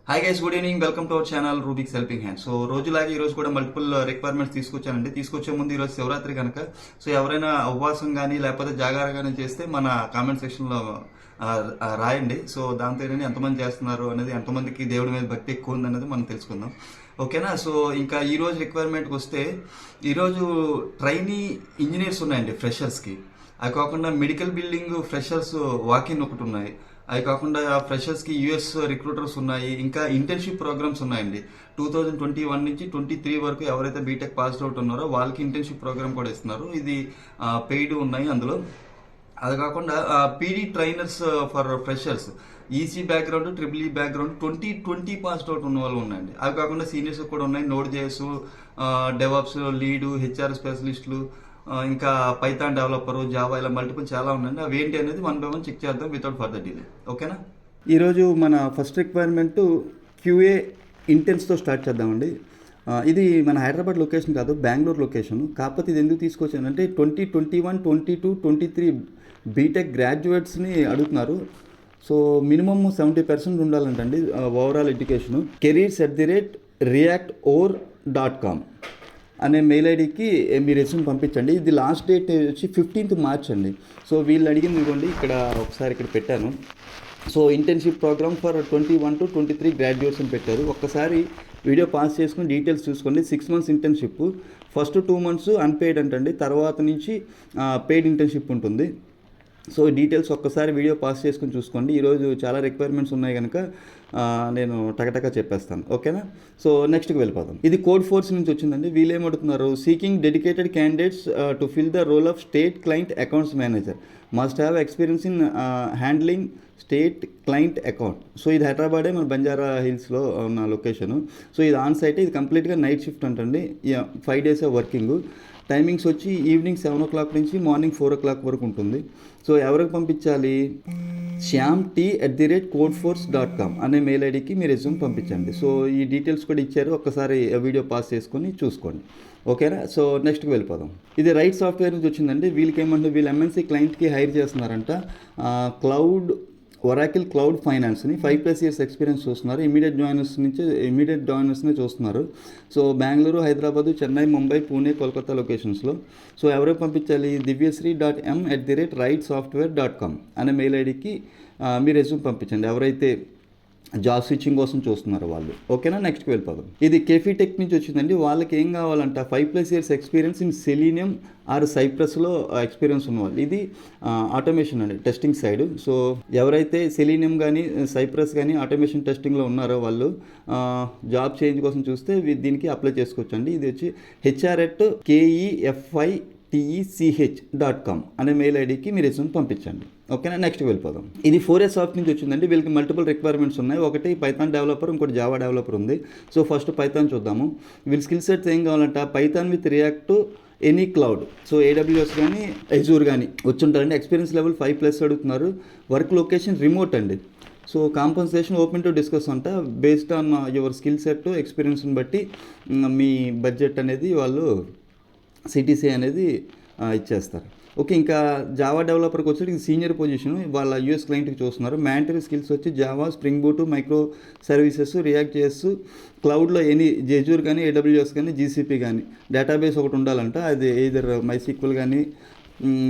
Hi guys, good evening. Welcome to our channel Rubik's helping hand. So రోజులాగే ఈ రోజు కూడా మల్టిపుల్ రిక్వైర్మెంట్స్ తీసుకొచ్చానండి. తీసుకొచ్చే ముందు ఈరోజు శివరాత్రి కనుక సో ఎవరైనా ఉపవాసం కానీ లేకపోతే జాగారం కానీ చేస్తే మన కామెంట్ సెక్షన్లో రాయండి. సో దాంతో ఏంటంటే ఎంతమంది చేస్తున్నారు అనేది, ఎంతమందికి దేవుడి మీద భక్తి ఎక్కువ ఉందనేది మనం తెలుసుకుందాం. ఓకేనా. సో ఇంకా ఈ రోజు రిక్వైర్మెంట్కి వస్తే ఈరోజు ట్రైనీ ఇంజనీర్స్ ఉన్నాయండి ఫ్రెషర్స్కి. అవి కాకుండా మెడికల్ బిల్డింగ్ ఫ్రెషర్స్ వాకిన్ ఒకటి ఉన్నాయి. అవి కాకుండా ఫ్రెషర్స్కి యూఎస్ రిక్రూటర్స్ ఉన్నాయి. ఇంకా ఇంటర్న్షిప్ ప్రోగ్రామ్స్ ఉన్నాయండి. 2021 నుంచి 23 వరకు ఎవరైతే బీటెక్ పాస్డ్ అవుట్ ఉన్నారో వాళ్ళకి ఇంటర్న్షిప్ ప్రోగ్రామ్ కూడా ఇస్తున్నారు. ఇది పెయిడ్ ఉన్నాయి అందులో. అది కాకుండా PD trainers for freshers, EC background, triple E background 2020 passed out ఉన్న వాళ్ళు ఉన్నాయండి. అవి కాకుండా సీనియర్స్ కూడా ఉన్నాయి. Node JS, DevOps lead, HR స్పెషలిస్టులు, ఇంకా పైథాన్ డెవలపరు, జావా, ఇలా మల్టిపుల్ చాలా ఉన్నాయండి. అవి ఏంటి అనేది 1 by 1 చెక్ చేద్దాం వితౌట్ ఫర్దర్ డిలే. ఓకేనా. ఈరోజు మన ఫస్ట్ రిక్వైర్మెంట్ క్యూఏ ఇంటెన్స్తో స్టార్ట్ చేద్దామండి. ఇది మన హైదరాబాద్ లొకేషన్ కాదు, బెంగళూరు లొకేషన్. కాకపోతే ఇది ఎందుకు తీసుకొచ్చానంటే 2021, 22, 23 బీటెక్ గ్రాడ్యుయేట్స్ని అడుగుతున్నారు. సో మినిమమ్ 70% ఉండాలంటండి ఓవరాల్ ఎడ్యుకేషను. careers@reactor.com అనే మెయిల్ ఐడికి మీ రెజ్యూమ్ పంపించండి. ఇది లాస్ట్ డేట్ వచ్చి 15th March అండి. సో వీళ్ళు అడిగింది ఇవ్వండి, ఇక్కడ ఒకసారి ఇక్కడ పెట్టాను. So internship program for 21 to 23 graduates అని పెట్టారు. ఒక్కసారి వీడియో పాస్ చేసుకుని డీటెయిల్స్ చూసుకోండి. 6 months internship, first 2 months unpaid అంటండి, తర్వాత నుంచి పెయిడ్ ఇంటర్న్షిప్ ఉంటుంది. సో డీటెయిల్స్ ఒక్కసారి వీడియో పాస్ చేసుకుని చూసుకోండి. ఈరోజు చాలా రిక్వైర్మెంట్స్ ఉన్నాయి కనుక నేను టకటకా చెప్పేస్తాను. ఓకేనా. సో నెక్స్ట్కి వెళ్ళిపోదాం. ఇది కోడ్ ఫోర్స్ నుంచి వచ్చిందండి. వీళ్ళు ఏమడుతున్నారు, seeking dedicated candidates to fill the role of state client accounts manager, must have experience in handling state client account. So ఇది హైదరాబాదే, మన బంజారా హిల్స్లో ఉన్న లొకేషను. సో ఇది ఆన్ సైట్, ఇది కంప్లీట్గా నైట్ షిఫ్ట్ అంటండి. 5 days వర్కింగ్. టైమింగ్స్ వచ్చి ఈవినింగ్ 7 o'clock నుంచి మార్నింగ్ 4 o'clock వరకు ఉంటుంది. సో ఎవరికి పంపించాలి, shyamT@codeforce.com అనే మెయిల్ ఐడికి మీ రెజ్యూమ్ పంపించండి. సో ఈ డీటెయిల్స్ కూడా ఇచ్చారు, ఒక్కసారి వీడియో పాస్ చేసుకొని చూసుకోండి. ఓకేనా. సో నెక్స్ట్కి వెళ్ళిపోదాం. ఇది రైట్ సాఫ్ట్వేర్ నుంచి వచ్చిందండి. వీళ్ళకి ఏమంటే వీళ్ళు ఎంఎన్సీ క్లయింట్కి హైర్ చేస్తున్నారంట. క్లౌడ్ ఒరాకిల్ క్లౌడ్ ఫైనాన్స్ని 5+ years ఎక్స్పీరియన్స్ చూస్తున్నారు. ఇమీడియట్ జాయినర్స్ని చూస్తున్నారు. సో బెంగళూరు, హైదరాబాదు, చెన్నై, ముంబై, పూణే, కోల్కతా లొకేషన్స్లో. సో ఎవరికి పంపించాలి, divyasri.m@rightsoftware.com అనే మెయిల్ ఐడికి మీ రెజ్యూమ్ పంపించండి, ఎవరైతే జాబ్ స్విచ్చింగ్ కోసం చూస్తున్నారు వాళ్ళు. ఓకేనా. నెక్స్ట్కి వెళ్ళిపోదాం. ఇది కేఫీ టెక్ నుంచి వచ్చిందండి. వాళ్ళకి ఏం కావాలంట, 5+ years experience in Selenium or సైప్రస్లో ఎక్స్పీరియన్స్ ఉన్నవాళ్ళు. ఇది ఆటోమేషన్ అండి, టెస్టింగ్ సైడ్. సో ఎవరైతే సెలీనియం కానీ సైప్రస్ కానీ ఆటోమేషన్ టెస్టింగ్లో ఉన్నారో వాళ్ళు జాబ్ చేంజ్ కోసం చూస్తే దీనికి అప్లై చేసుకోవచ్చు అండి. ఇది వచ్చి HR@KEFITECH.com అనే మెయిల్ ఐడికి మీ రెజ్యూమ్ పంపించండి. ఓకేనా. నెక్స్ట్ వెళ్ళిపోదాం. ఇది 4S సాఫ్ట్ నుంచి వచ్చిందండి. వీళ్ళకి మల్టిపుల్ రిక్వైర్మెంట్స్ ఉన్నాయి. ఒకటి పైథాన్ డెవలపర్, ఇంకోటి జావా డెవలపర్ ఉంది. సో ఫస్ట్ పైథాన్ చూద్దాము. వీళ్ళ స్కిల్ సెట్స్ ఏం కావాలంట, Python with react any cloud. So AWS కానీ Azure కానీ వచ్చి ఉంటారండి. ఎక్స్పీరియన్స్ లెవెల్ 5+ అడుగుతున్నారు. వర్క్ లొకేషన్ రిమోట్ అండి. So compensation open to discuss అంట, based on your skill set ఎక్స్పీరియన్స్ని బట్టి మీ బడ్జెట్ అనేది వాళ్ళు CTC అనేది ఇచ్చేస్తారు. ఓకే. ఇంకా జావా డెవలపర్కి వచ్చి ఇది సీనియర్ పొజిషన్, వాళ్ళ యూఎస్ క్లయింట్కి చూస్తున్నారు. మ్యాండటరీ స్కిల్స్ వచ్చి Java, Spring Boot, micro services, React JS, క్లౌడ్లో ఎనీ Azure కానీ AWS కానీ GCP కానీ డేటాబేస్ ఒకటి ఉండాలంట. అది ఎయిదర్ MySQL కానీ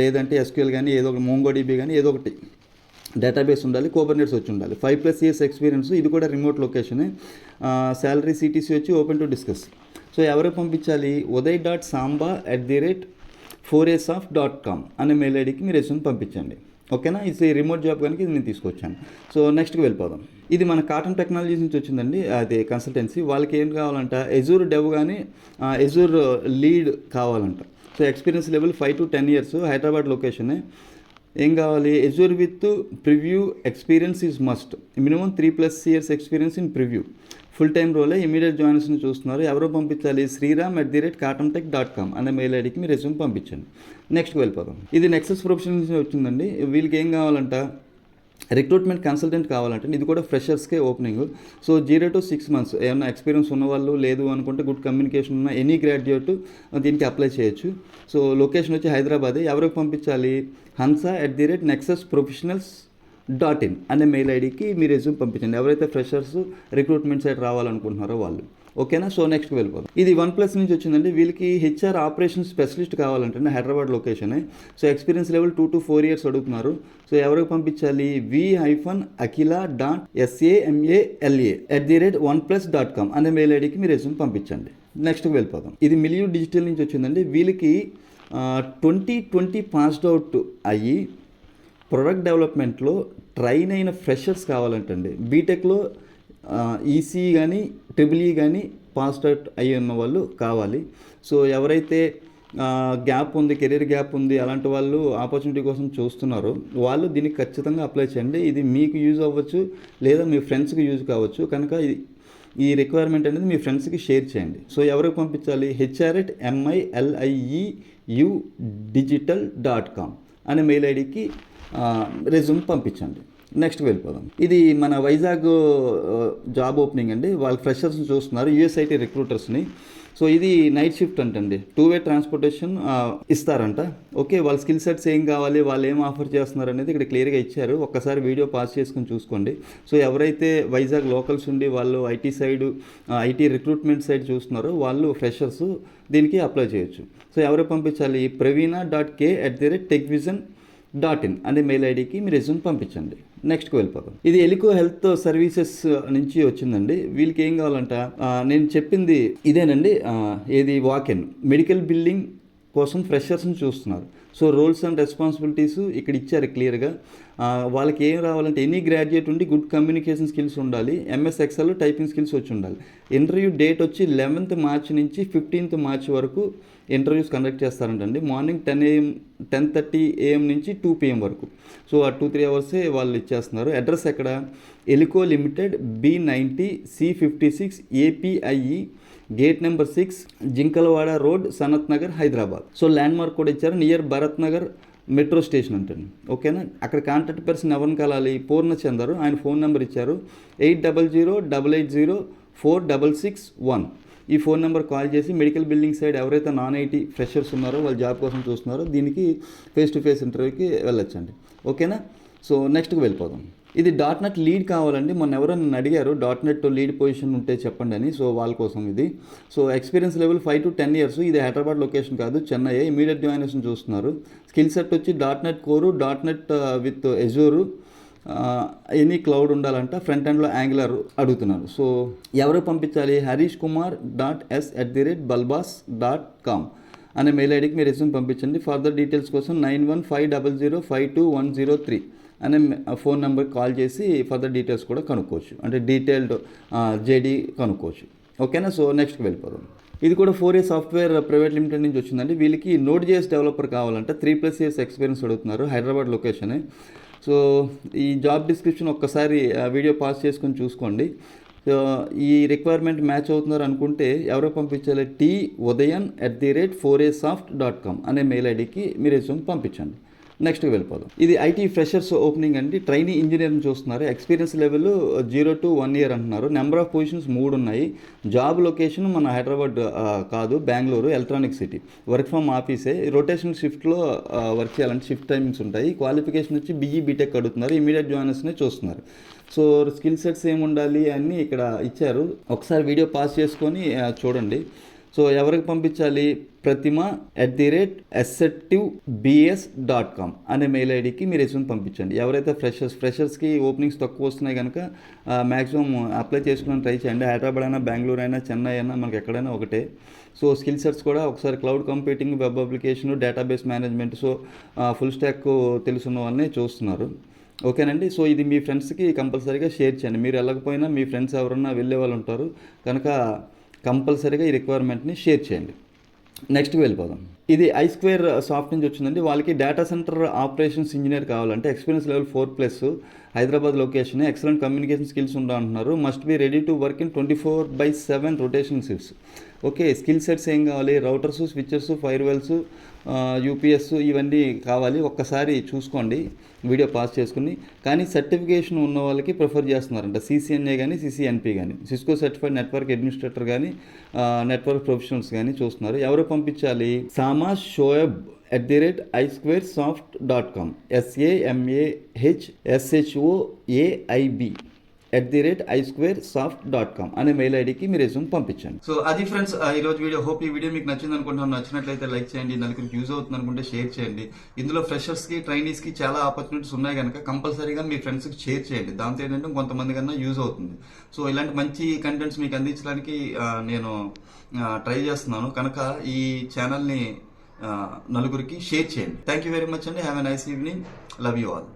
లేదంటే SQL కానీ ఏదో ఒకటి, MongoDB కానీ ఏదో ఒకటి డేటాబేస్ ఉండాలి. కుబర్నెట్స్ వచ్చి ఉండాలి. 5+ years ఎక్స్పీరియన్స్. ఇది కూడా రిమోట్ లొకేషనే. శాలరీ CTC వచ్చి ఓపెన్ టు డిస్కస్. సో ఎవరికి పంపించాలి, uday.samba@4asoft.com అనే మెయిల్ ఐడికి మీరు రెజ్యూమ్ పంపించండి. ఓకేనా. ఇది రిమోట్ జాబ్ కనుక ఇది నేను తీసుకొచ్చాను. సో నెక్స్ట్కి వెళ్ళిపోదాం. ఇది మన కాటన్ టెక్నాలజీస్ నుంచి వచ్చిందండి. అది కన్సల్టెన్సీ. వాళ్ళకి ఏం కావాలంట, Azure డెవ్ కానీ Azure లీడ్ కావాలంట. So experience level 5 to 10 years, Hyderabad లొకేషనే. ఏం కావాలి, Azure with preview experience is must, minimum 3+ years experience in preview. Full time రోలే, ఇమీడియట్ జాయినర్స్ని చూస్తున్నారు. ఎవరో పంపించాలి, sriram@cartontech.com అనే మెయిల్ ఐడికి మీరు రెజ్యూమ్ పంపించండి. నెక్స్ట్కి వెళ్ళిపోదాం. ఇది నెక్సస్ ప్రొఫెషనల్ నుంచి వచ్చిందండి. వీళ్ళకి ఏం కావాలంట, రిక్రూట్మెంట్ కన్సల్టెంట్ కావాలంటే ఇది కూడా ఫ్రెషర్స్కే ఓపెనింగ్. సో 0 to 6 months ఏమైనా ఎక్స్పీరియన్స్ ఉన్నవాళ్ళు, లేదు అనుకుంటే గుడ్ కమ్యూనికేషన్ ఉన్న ఎనీ గ్రాడ్యుయేట్ దీనికి అప్లై చేయొచ్చు. సో లొకేషన్ వచ్చి హైదరాబాదే. ఎవరికి పంపించాలి, hansa@nexusprofessionals .in అనే మెయిల్ ఐడికి మీ రెజ్యూమ్ పంపించండి. ఎవరైతే ఫ్రెషర్స్ రిక్రూట్మెంట్ సైడ్ రావాలనుకుంటున్నారో వాళ్ళు. ఓకేనా? సో నెక్స్ట్కి వెళ్ళిపోదాం. ఇది OnePlus నుంచి వచ్చిందండి. వీళ్ళకి HR ఆపరేషన్ స్పెషలిస్ట్ కావాలంటే హైదరాబాద్ లొకేషనే. So experience level 2 to 4 years అడుగుతున్నారు. సో ఎవరికి పంపించాలి? v-akila.samale@oneplus.com అనే మెయిల్ ఐడికి మీ రెజ్యూమ్ పంపించండి. నెక్స్ట్కి వెళ్ళిపోదాం. ఇది మిలియూ డిజిటల్ నుంచి వచ్చిందండి. వీళ్ళకి 2020 పాస్డ్ అవుట్ అయ్యి ప్రొడక్ట్ డెవలప్మెంట్లో ట్రైన్ అయిన ఫ్రెషర్స్ కావాలంటండి. బీటెక్లో ఈసీ కానీ ట్రిపుల్ ఈ కానీ పాస్డ్ అవుట్ అయ్యి ఉన్న వాళ్ళు కావాలి. సో ఎవరైతే గ్యాప్ ఉంది, కెరీర్ గ్యాప్ ఉంది, అలాంటి వాళ్ళు ఆపర్చునిటీ కోసం చూస్తున్నారో వాళ్ళు దీనికి ఖచ్చితంగా అప్లై చేయండి. ఇది మీకు యూజ్ అవ్వచ్చు, లేదా మీ ఫ్రెండ్స్కి యూజ్ కావచ్చు. కనుక ఈ రిక్వైర్మెంట్ అనేది మీ ఫ్రెండ్స్కి షేర్ చేయండి. సో ఎవరికి పంపించాలి? hr@miliudigital.com అనే మెయిల్ ఐడికి రెజ్యూమ్ పంపించండి. నెక్స్ట్కి వెళ్ళిపోదాం. ఇది మన వైజాగ్ జాబ్ ఓపెనింగ్ అండి. వాళ్ళు ఫ్రెషర్స్ని చూస్తున్నారు, USIT రిక్రూటర్స్ని. సో ఇది నైట్ షిఫ్ట్ అంటండి. 2-way ట్రాన్స్పోర్టేషన్ ఇస్తారంట. ఓకే, వాళ్ళ స్కిల్ సెట్స్ ఏం కావాలి, వాళ్ళు ఏం ఆఫర్ చేస్తున్నారు అనేది ఇక్కడ క్లియర్గా ఇచ్చారు. ఒక్కసారి వీడియో పాస్ చేసుకుని చూసుకోండి. సో ఎవరైతే వైజాగ్ లోకల్స్ ఉండి వాళ్ళు IT side, IT recruitment side చూస్తున్నారో వాళ్ళు ఫ్రెషర్స్ దీనికి అప్లై చేయొచ్చు. సో ఎవరు పంపించాలి? pravina.k@techvision.in అనే మెయిల్ ఐడికి మీ రెజ్యూమ్ పంపించండి. నెక్స్ట్కి వెళ్ళిపోతాం. ఇది ఎలికో హెల్త్ సర్వీసెస్ నుంచి వచ్చిందండి. వీళ్ళకి ఏం కావాలంట? నేను చెప్పింది ఇదేనండి. ఏది వాక్-ఇన్ మెడికల్ బిల్డింగ్ కోసం ఫ్రెషర్స్ని చూస్తున్నారు. సో రోల్స్ అండ్ రెస్పాన్సిబిలిటీస్ ఇక్కడ ఇచ్చారు క్లియర్గా. వాళ్ళకి ఏం రావాలంటే ఎనీ గ్రాడ్యుయేట్ ఉండి గుడ్ కమ్యూనికేషన్ స్కిల్స్ ఉండాలి, MS Excel టైపింగ్ స్కిల్స్ వచ్చి ఉండాలి. ఇంటర్వ్యూ డేట్ వచ్చి 11th March నుంచి 15th March వరకు ఇంటర్వ్యూస్ కండక్ట్ చేస్తారంటండి. మార్నింగ్ 10:30 AM నుంచి 2 PM వరకు. సో ఆ 2-3 అవర్సే వాళ్ళు ఇచ్చేస్తున్నారు. అడ్రస్ ఎక్కడ? Elico limited, B90 C56 APIE gate number 6 Jinkalawada road, Sanath Nagar, Hyderabad. So landmark కూడా ఇచ్చారు, near Bharat Nagar metro station అంటండి. ఓకేనా? అక్కడ కాంటాక్ట్ పర్సన్ ఎవరిని కలాలి? పూర్ణచందరు. ఆయన ఫోన్ నెంబర్ ఇచ్చారు 8008804661. ఈ ఫోన్ నెంబర్ కాల్ చేసి మెడికల్ బిల్డింగ్ సైడ్ ఎవరైతే నాన్-IT ఫ్రెషర్స్ ఉన్నారో వాళ్ళు జాబ్ కోసం చూస్తున్నారో దీనికి ఫేస్ టు ఫేస్ ఇంటర్వ్యూకి వెళ్ళొచ్చండి. ఓకేనా? సో నెక్స్ట్కి వెళ్ళిపోదాం. ఇది .NET లీడ్ కావాలండి. మొన్న ఎవరో నన్ను అడిగారు .NET లీడ్ పొజిషన్ ఉంటే చెప్పండి అని. సో వాళ్ళ కోసం ఇది. So experience level 5 to 10 years. ఇది హైదరాబాద్ లొకేషన్ కాదు, చెన్నై. ఇమీడియట్ జాయినేషన్ చూస్తున్నారు. స్కిల్ సెట్ వచ్చి .NET కోరు, .NET విత్ ఎజూరు, ఎనీ క్లౌడ్ ఉండాలంట. ఫ్రంట్ ఎండ్లో యాంగులర్ అడుగుతున్నారు. సో ఎవరు పంపించాలి? harish kumar.s@balbas.com అనే మెయిల్ ఐడికి మీరు రెజ్యూమ్ పంపించండి. ఫర్దర్ డీటెయిల్స్ కోసం 9150052103 అనే ఫోన్ నెంబర్ కాల్ చేసి ఫర్దర్ డీటెయిల్స్ కూడా కనుక్కోవచ్చు. అంటే డీటెయిల్డ్ JD కనుక్కోవచ్చు. ఓకేనా? సో నెక్స్ట్కి వెళ్ళిపోదాం. ఇది కూడా 4A సాఫ్ట్వేర్ ప్రైవేట్ లిమిటెడ్ నుంచి వచ్చిందండి. వీళ్ళకి Node.js డెవలపర్ కావాలంటే 3+ years ఎక్స్పీరియన్స్ అడుగుతున్నారు. హైదరాబాద్ లొకేషనే. సో ఈ జాబ్ డిస్క్రిప్షన్ ఒక్కసారి వీడియో పాస్ చేసుకొని చూసుకోండి. సో ఈ రిక్వైర్మెంట్ మ్యాచ్ అవుతున్నారు అనుకుంటే ఎవరో పంపించాలి? t.udayan@4asoft.com అనే మెయిల్ ఐడికి మీరు రెజ్యూమ్ పంపించండి. నెక్స్ట్కి వెళ్ళిపోదాం. ఇది IT ఫ్రెషర్స్ ఓపెనింగ్ అండి. ట్రైనీ ఇంజనీర్ని చూస్తున్నారు. ఎక్స్పీరియన్స్ లెవెల్ 0 to 1 year అంటున్నారు. నెంబర్ ఆఫ్ పొజిషన్స్ 3 ఉన్నాయి. జాబ్ లొకేషన్ మన హైదరాబాద్ కాదు, Bengaluru, electronic city. Work from ఆఫీసే. రొటేషన్ షిఫ్ట్లో వర్క్ చేయాలంటే షిఫ్ట్ టైమింగ్స్ ఉంటాయి. క్వాలిఫికేషన్ వచ్చి BE BTech అడుగుతున్నారు. ఇమీడియట్ జాయినర్స్నే చూస్తున్నారు. సో స్కిల్ సెట్స్ ఏమి ఉండాలి అన్నీ ఇక్కడ ఇచ్చారు. ఒకసారి వీడియో పాస్ చేసుకొని చూడండి. సో ఎవరికి పంపించాలి? pratima@assertivebs.com అనే మెయిల్ ఐడికి మీరు రెజ్యూమ్ పంపించండి. ఎవరైతే ఫ్రెషర్స్కి ఓపెనింగ్స్ తక్కువ వస్తున్నాయి కనుక మ్యాక్సిమం అప్లై చేసుకోవడానికి ట్రై చేయండి. హైదరాబాద్ అయినా, బెంగళూరు అయినా, చెన్నై అయినా మనకి ఎక్కడైనా ఒకటే. సో స్కిల్ సెట్స్ కూడా ఒకసారి cloud computing, web application, database management, so full stock తెలుసున్న వాళ్ళని చూస్తున్నారు. ఓకేనండి? సో ఇది మీ ఫ్రెండ్స్కి కంపల్సరీగా షేర్ చేయండి. మీరు వెళ్ళకపోయినా మీ ఫ్రెండ్స్ ఎవరన్నా వెళ్ళే వాళ్ళు ఉంటారు కనుక కంపల్సరీగా ఈ రిక్వైర్మెంట్ని షేర్ చేయండి. నెక్స్ట్కి వెళ్ళిపోదాం. ఇది iSquare సాఫ్ట్ నుంచి వచ్చిందండి. వాళ్ళకి డేటా సెంటర్ ఆపరేషన్స్ ఇంజనీర్ కావాలంటే experience level 4+, Hyderabad location, excellent communication skills ఉండాలంటున్నారు. Must be ready to work in 24/7 rotation shifts. Okay, skill sets ఏం కావాలి? రౌటర్స్, స్విచెస్, ఫైర్వెల్స్, UPS ఇవన్నీ కావాలి. ఒక్కసారి చూసుకోండి వీడియో పాస్ చేసుకుని. కానీ సర్టిఫికేషన్ ఉన్న వాళ్ళకి ప్రిఫర్ చేస్తున్నారంట. CCNA కానీ, CCNP కానీ, సిస్కో సర్టిఫైడ్ నెట్వర్క్ అడ్మినిస్ట్రేటర్ కానీ, నెట్వర్క్ ప్రొఫెషనల్స్ కానీ చూస్తున్నారు. ఎవరు పంపించాలి? సామ Sama Shoaib @isquaresoft.com SAMAHSHOAIB @isquaresoft.com అనే మెయిల్ ఐడికి మీ రెజ్యూమ్ పంపించండి. సో అది ఫ్రెండ్స్ ఈ రోజు వీడియో. హోప్ ఈ వీడియో మీకు నచ్చింది అనుకుంటున్నాను. నచ్చినట్లయితే లైక్ చేయండి, నలుగురికి యూజ్ అవుతుంది అనుకుంటే షేర్ చేయండి. ఇందులో ఫ్రెషర్స్ కి ట్రైనీస్ కి చాలా ఆపర్చునిటీస్ ఉన్నాయి కనుక కంపల్సరీగా మీ ఫ్రెండ్స్ కి షేర్ చేయండి. దాంతో ఏంటంటే కొంతమంది కన్నా యూజ్ అవుతుంది. సో ఇలాంటి మంచి కంటెంట్స్ మీకు అందించడానికి నేను ట్రై చేస్తున్నాను కనుక ఈ ఛానల్ ని నలుగురికి షేర్ చేయండి. థ్యాంక్ యూ వెరీ మచ్ అండి. Have a nice evening. Love you all.